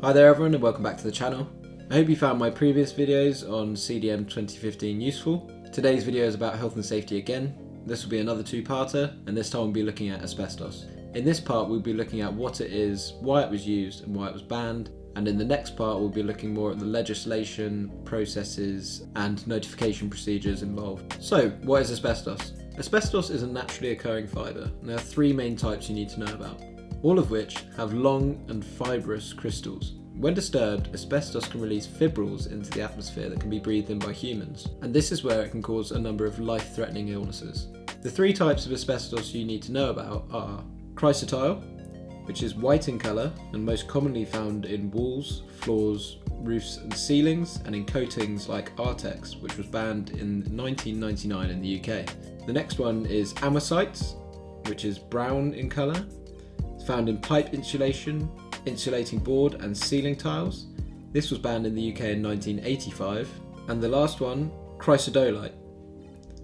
Hi there everyone and welcome back to the channel. I hope you found my previous videos on CDM 2015 useful. Today's video is about health and safety again. This will be another two-parter and this time we'll be looking at asbestos. In this part we'll be looking at what it is, why it was used and why it was banned, and in the next part we'll be looking more at the legislation, processes and notification procedures involved. So what is asbestos? Asbestos is a naturally occurring fibre and there are three main types you need to know about, all of which have long and fibrous crystals. When disturbed, asbestos can release fibrils into the atmosphere that can be breathed in by humans, and this is where it can cause a number of life-threatening illnesses. The three types of asbestos you need to know about are chrysotile, which is white in colour and most commonly found in walls, floors, roofs and ceilings, and in coatings like Artex, which was banned in 1999 in the UK. The next one is amosite, which is brown in colour. Found in pipe insulation, insulating board and ceiling tiles. This was banned in the UK in 1985. And the last one, chrysodolite,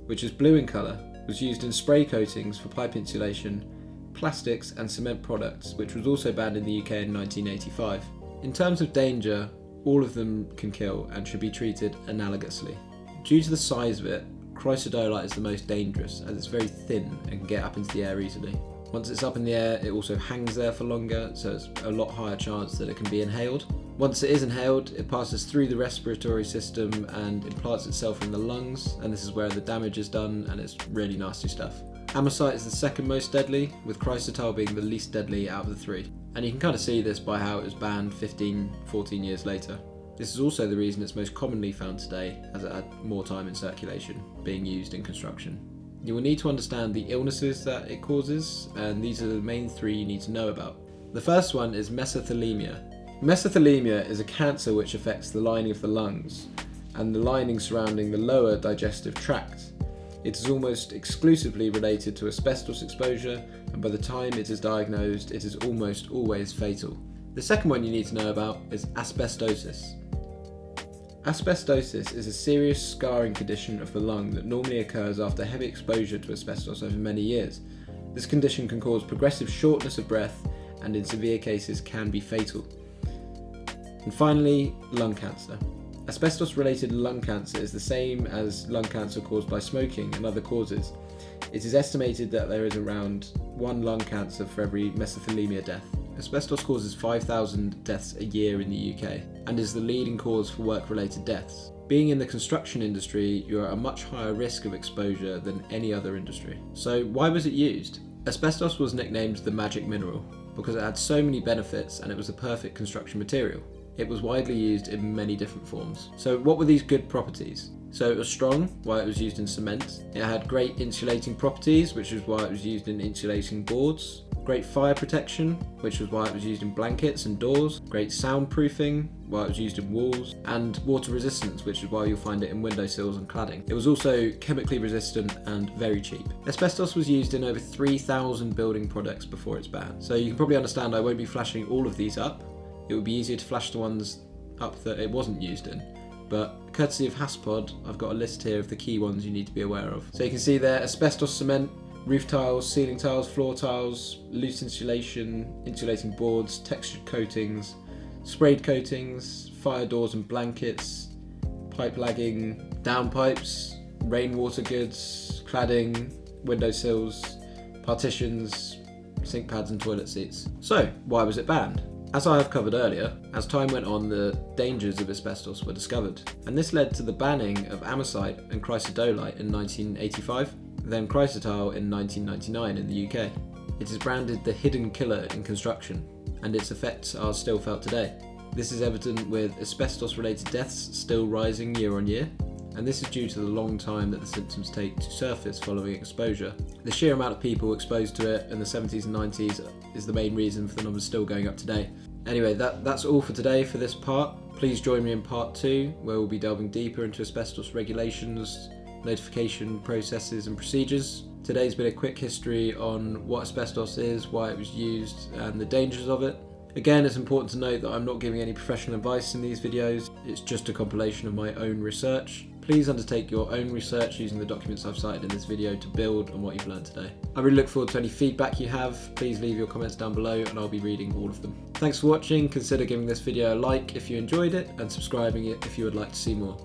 which is blue in colour, was used in spray coatings for pipe insulation, plastics and cement products, which was also banned in the UK in 1985. In terms of danger, all of them can kill and should be treated analogously. Due to the size of it, chrysodolite is the most dangerous as it's very thin and can get up into the air easily. Once it's up in the air, it also hangs there for longer, so it's a lot higher chance that it can be inhaled. Once it is inhaled, it passes through the respiratory system and implants itself in the lungs, and this is where the damage is done, and it's really nasty stuff. Amosite is the second most deadly, with chrysotile being the least deadly out of the three. And you can kind of see this by how it was banned 14 years later. This is also the reason it's most commonly found today, as it had more time in circulation, being used in construction. You will need to understand the illnesses that it causes, and these are the main three you need to know about. The first one is mesothelioma. Mesothelioma is a cancer which affects the lining of the lungs and the lining surrounding the lower digestive tract. It is almost exclusively related to asbestos exposure, and by the time it is diagnosed, it is almost always fatal. The second one you need to know about is asbestosis. Asbestosis is a serious scarring condition of the lung that normally occurs after heavy exposure to asbestos over many years. This condition can cause progressive shortness of breath and in severe cases can be fatal. And finally, lung cancer. Asbestos-related lung cancer is the same as lung cancer caused by smoking and other causes. It is estimated that there is around one lung cancer for every mesothelioma death. Asbestos causes 5,000 deaths a year in the UK and is the leading cause for work-related deaths. Being in the construction industry, you are at a much higher risk of exposure than any other industry. So why was it used? Asbestos was nicknamed the magic mineral because it had so many benefits and it was the perfect construction material. It was widely used in many different forms. So what were these good properties? So it was strong, why it was used in cement. It had great insulating properties, which is why it was used in insulating boards. Great fire protection, which was why it was used in blankets and doors. Great soundproofing, why it was used in walls. And water resistance, which is why you'll find it in windowsills and cladding. It was also chemically resistant and very cheap. Asbestos was used in over 3,000 building products before its ban. So you can probably understand I won't be flashing all of these up. It would be easier to flash the ones up that it wasn't used in. But courtesy of Haspod, I've got a list here of the key ones you need to be aware of. So you can see there, asbestos cement, roof tiles, ceiling tiles, floor tiles, loose insulation, insulating boards, textured coatings, sprayed coatings, fire doors and blankets, pipe lagging, downpipes, rainwater goods, cladding, windowsills, partitions, sink pads and toilet seats. So, why was it banned? As I have covered earlier, as time went on, the dangers of asbestos were discovered, and this led to the banning of amosite and chrysodolite in 1985, then chrysotile in 1999 in the UK. It is branded the hidden killer in construction, and its effects are still felt today. This is evident with asbestos-related deaths still rising year on year, and this is due to the long time that the symptoms take to surface following exposure. The sheer amount of people exposed to it in the 70s and 90s is the main reason for the numbers still going up today. Anyway, that's all for today for this part. Please join me in part 2, where we'll be delving deeper into asbestos regulations, notification processes and procedures. Today's been a quick history on what asbestos is, why it was used and the dangers of it. Again, it's important to note that I'm not giving any professional advice in these videos, it's just a compilation of my own research. Please undertake your own research using the documents I've cited in this video to build on what you've learned today. I really look forward to any feedback you have. Please leave your comments down below and I'll be reading all of them. Thanks for watching. Consider giving this video a like if you enjoyed it and subscribing it if you would like to see more.